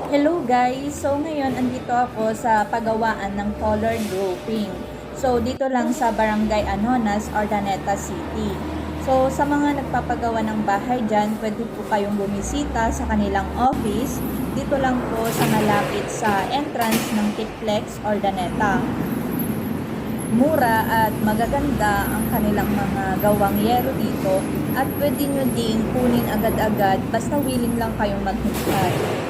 Hello guys! So ngayon andito ako sa paggawaan ng color grouping. So dito lang sa Barangay Anonas, Urdaneta City. So sa mga nagpapagawa ng bahay dyan, pwede po kayong bumisita sa kanilang office. Dito lang po sa malapit sa entrance ng Tiplex, Urdaneta. Mura at magaganda ang kanilang mga gawang yero dito at pwede nyo din kunin agad-agad basta willing lang kayong maghintay.